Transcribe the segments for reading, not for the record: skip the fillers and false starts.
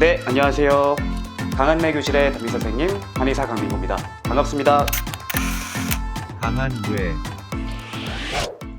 네, 안녕하세요. 강한매 교실의 담임선생님 한의사 강민구입니다. 반갑습니다. 강한뇌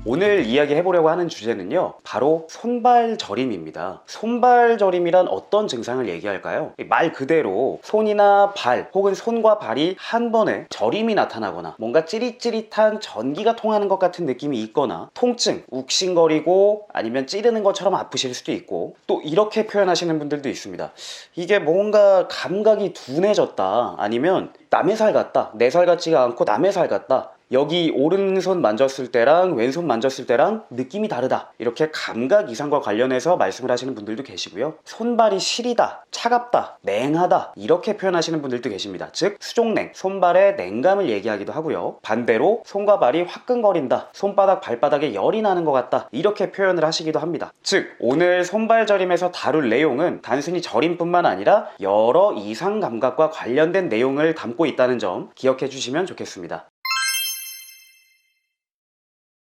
오늘 이야기해보려고 하는 주제는요, 바로 손발저림입니다. 손발저림이란 어떤 증상을 얘기할까요? 말 그대로 손이나 발 혹은 손과 발이 한 번에 저림이 나타나거나 뭔가 찌릿찌릿한 전기가 통하는 것 같은 느낌이 있거나 통증, 욱신거리고 아니면 찌르는 것처럼 아프실 수도 있고, 또 이렇게 표현하시는 분들도 있습니다. 이게 뭔가 감각이 둔해졌다, 아니면 남의 살 같다, 내 살 같지가 않고 남의 살 같다, 여기 오른손 만졌을 때랑 왼손 만졌을 때랑 느낌이 다르다, 이렇게 감각 이상과 관련해서 말씀을 하시는 분들도 계시고요. 손발이 시리다, 차갑다, 냉하다, 이렇게 표현하시는 분들도 계십니다. 즉 수족냉, 손발의 냉감을 얘기하기도 하고요. 반대로 손과 발이 화끈거린다, 손바닥 발바닥에 열이 나는 것 같다, 이렇게 표현을 하시기도 합니다. 즉 오늘 손발저림에서 다룰 내용은 단순히 저림뿐만 아니라 여러 이상 감각과 관련된 내용을 담고 있다는 점 기억해 주시면 좋겠습니다.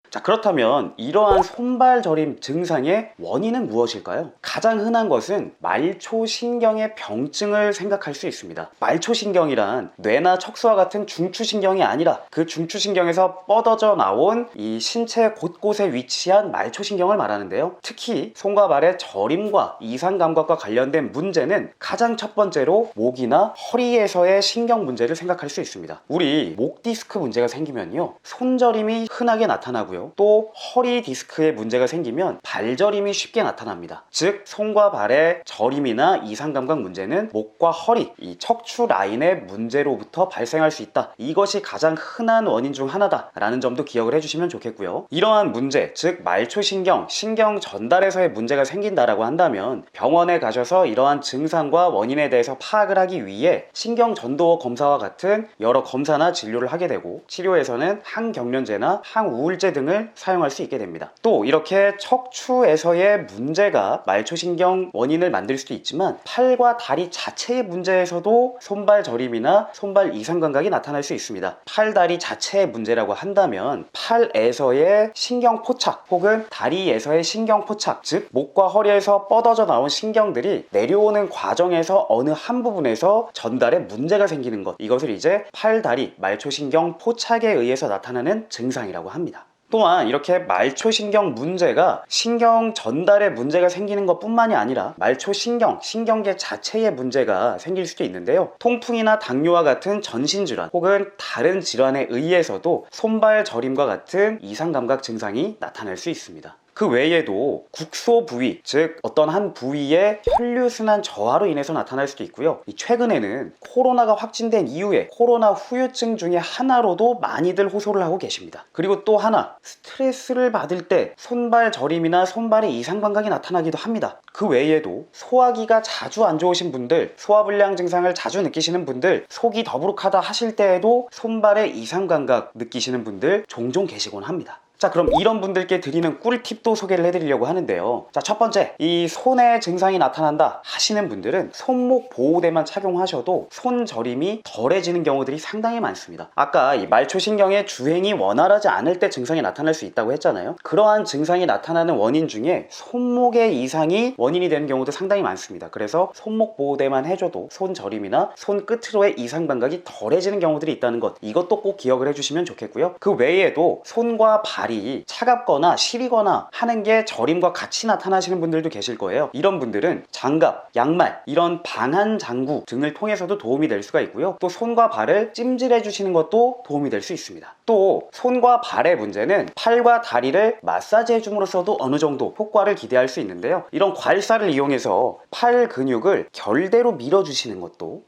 자, 그렇다면 이러한 손발저림 증상의 원인은 무엇일까요? 가장 흔한 것은 말초신경의 병증을 생각할 수 있습니다. 말초신경이란 뇌나 척수와 같은 중추신경이 아니라 그 중추신경에서 뻗어져 나온 이 신체 곳곳에 위치한 말초신경을 말하는데요. 특히 손과 발의 저림과 이상감각과 관련된 문제는 가장 첫 번째로 목이나 허리에서의 신경 문제를 생각할 수 있습니다. 우리 목 디스크 문제가 생기면요, 손저림이 흔하게 나타나고요, 또 허리 디스크에 문제가 생기면 발저림이 쉽게 나타납니다. 즉 손과 발의 저림이나 이상감각 문제는 목과 허리, 이 척추 라인의 문제로부터 발생할 수 있다, 이것이 가장 흔한 원인 중 하나다라는 점도 기억을 해주시면 좋겠고요. 이러한 문제, 즉 말초신경, 신경 전달에서의 문제가 생긴다라고 한다면 병원에 가셔서 이러한 증상과 원인에 대해서 파악을 하기 위해 신경전도 검사와 같은 여러 검사나 진료를 하게 되고, 치료에서는 항경련제나 항우울제 등을 사용할 수 있게 됩니다. 또 이렇게 척추에서의 문제가 말초신경 원인을 만들 수도 있지만 팔과 다리 자체의 문제에서도 손발 저림이나 손발 이상 감각이 나타날 수 있습니다. 팔, 다리 자체의 문제라고 한다면 팔에서의 신경 포착 혹은 다리에서의 신경 포착, 즉 목과 허리에서 뻗어져 나온 신경들이 내려오는 과정에서 어느 한 부분에서 전달에 문제가 생기는 것, 이것을 이제 팔, 다리 말초신경 포착에 의해서 나타나는 증상이라고 합니다. 또한 이렇게 말초신경 문제가 신경 전달에 문제가 생기는 것 뿐만이 아니라 말초신경, 신경계 자체에 문제가 생길 수도 있는데요. 통풍이나 당뇨와 같은 전신질환 혹은 다른 질환에 의해서도 손발 저림과 같은 이상감각 증상이 나타날 수 있습니다. 그 외에도 국소 부위, 즉 어떤 한 부위의 혈류순환 저하로 인해서 나타날 수도 있고요. 최근에는 코로나가 확진된 이후에 코로나 후유증 중에 하나로도 많이들 호소를 하고 계십니다. 그리고 또 하나, 스트레스를 받을 때 손발 저림이나 손발의 이상 감각이 나타나기도 합니다. 그 외에도 소화기가 자주 안 좋으신 분들, 소화불량 증상을 자주 느끼시는 분들, 속이 더부룩하다 하실 때에도 손발의 이상 감각 느끼시는 분들 종종 계시곤 합니다. 자, 그럼 이런 분들께 드리는 꿀팁도 소개를 해드리려고 하는데요. 자, 첫 번째, 이 손에 증상이 나타난다 하시는 분들은 손목 보호대만 착용하셔도 손저림이 덜해지는 경우들이 상당히 많습니다. 아까 이 말초신경의 주행이 원활하지 않을 때 증상이 나타날 수 있다고 했잖아요. 그러한 증상이 나타나는 원인 중에 손목의 이상이 원인이 되는 경우도 상당히 많습니다. 그래서 손목 보호대만 해줘도 손저림이나 손끝으로의 이상 감각이 덜해지는 경우들이 있다는 것, 이것도 꼭 기억을 해주시면 좋겠고요. 그 외에도 손과 발이 차갑거나 시리거나 하는 게 저림과 같이 나타나시는 분들도 계실 거예요. 이런 분들은 장갑, 양말, 이런 방한 장구 등을 통해서도 도움이 될 수가 있고요. 또 손과 발을 찜질해 주시는 것도 도움이 될 수 있습니다. 또 손과 발의 문제는 팔과 다리를 마사지 해줌으로써도 어느 정도 효과를 기대할 수 있는데요. 이런 괄사를 이용해서 팔 근육을 결대로 밀어주시는 것도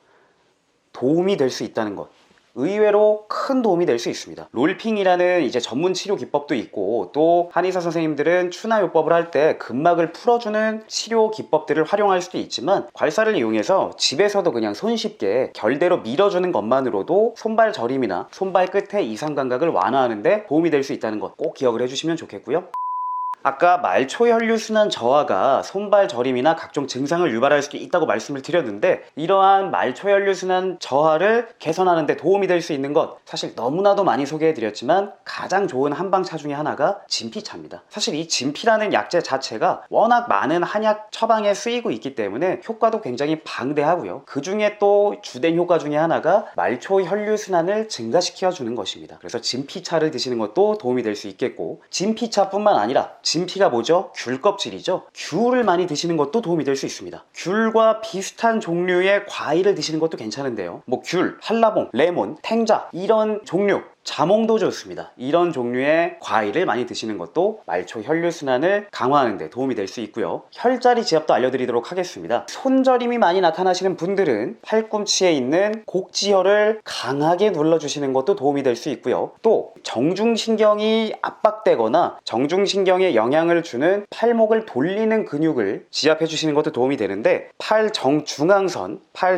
도움이 될 수 있다는 것, 의외로 큰 도움이 될 수 있습니다. 롤핑이라는 이제 전문 치료 기법도 있고, 또 한의사 선생님들은 추나요법을 할 때 근막을 풀어주는 치료 기법들을 활용할 수도 있지만, 괄사를 이용해서 집에서도 그냥 손쉽게 결대로 밀어주는 것만으로도 손발 저림이나 손발 끝의 이상 감각을 완화하는 데 도움이 될 수 있다는 것 꼭 기억을 해주시면 좋겠고요. 아까 말초 혈류순환 저하가 손발 저림이나 각종 증상을 유발할 수도 있다고 말씀을 드렸는데, 이러한 말초 혈류순환 저하를 개선하는 데 도움이 될 수 있는 것, 사실 너무나도 많이 소개해드렸지만 가장 좋은 한방차 중에 하나가 진피차입니다. 사실 이 진피라는 약재 자체가 워낙 많은 한약 처방에 쓰이고 있기 때문에 효과도 굉장히 방대하고요. 그 중에 또 주된 효과 중에 하나가 말초 혈류순환을 증가시켜주는 것입니다. 그래서 진피차를 드시는 것도 도움이 될 수 있겠고, 진피차뿐만 아니라, 진피가 뭐죠? 귤 껍질이죠. 귤을 많이 드시는 것도 도움이 될 수 있습니다. 귤과 비슷한 종류의 과일을 드시는 것도 괜찮은데요, 뭐 귤, 한라봉, 레몬, 탱자, 이런 종류, 자몽도 좋습니다. 이런 종류의 과일을 많이 드시는 것도 말초 혈류순환을 강화하는 데 도움이 될 수 있고요. 혈자리 지압도 알려드리도록 하겠습니다. 손저림이 많이 나타나시는 분들은 팔꿈치에 있는 곡지혈을 강하게 눌러주시는 것도 도움이 될 수 있고요. 또 정중신경이 압박되거나 정중신경에 영향을 주는 팔목을 돌리는 근육을 지압해 주시는 것도 도움이 되는데, 팔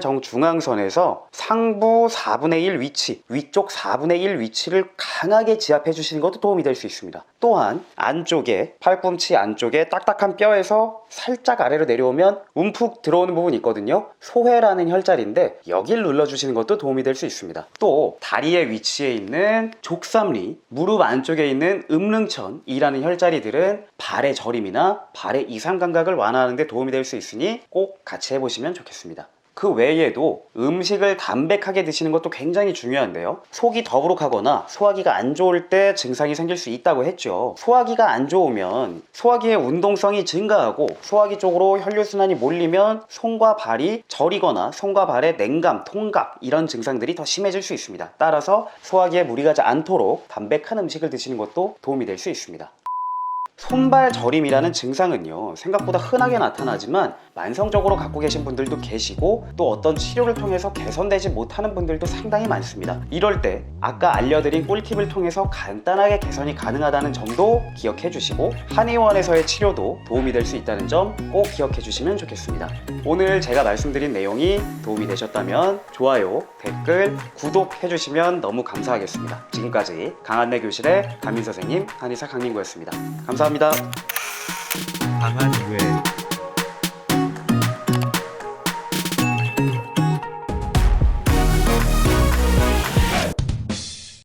정중앙선에서 상부 4분의 1 위치, 위쪽 4분의 1 위치를 강하게 지압해 주시는 것도 도움이 될 수 있습니다. 또한 안쪽에, 팔꿈치 안쪽에 딱딱한 뼈에서 살짝 아래로 내려오면 움푹 들어오는 부분이 있거든요. 소회라는 혈자리인데 여길 눌러주시는 것도 도움이 될 수 있습니다. 또 다리의 위치에 있는 족삼리, 무릎 안쪽에 있는 음릉천이라는 혈자리들은 발의 저림이나 발의 이상 감각을 완화하는 데 도움이 될 수 있으니 꼭 같이 해보시면 좋겠습니다. 그 외에도 음식을 담백하게 드시는 것도 굉장히 중요한데요, 속이 더부룩하거나 소화기가 안 좋을 때 증상이 생길 수 있다고 했죠. 소화기가 안 좋으면 소화기의 운동성이 증가하고 소화기 쪽으로 혈류순환이 몰리면 손과 발이 저리거나 손과 발의 냉감, 통갑, 이런 증상들이 더 심해질 수 있습니다. 따라서 소화기에 무리 가지 않도록 담백한 음식을 드시는 것도 도움이 될 수 있습니다. 손발 저림이라는 증상은요, 생각보다 흔하게 나타나지만 만성적으로 갖고 계신 분들도 계시고, 또 어떤 치료를 통해서 개선되지 못하는 분들도 상당히 많습니다. 이럴 때 아까 알려드린 꿀팁을 통해서 간단하게 개선이 가능하다는 점도 기억해 주시고, 한의원에서의 치료도 도움이 될 수 있다는 점 꼭 기억해 주시면 좋겠습니다. 오늘 제가 말씀드린 내용이 도움이 되셨다면 좋아요, 댓글, 구독해 주시면 너무 감사하겠습니다. 지금까지 강한내 교실의 담임선생님, 한의사 강민구였습니다. 감사합니다. 강한 뇌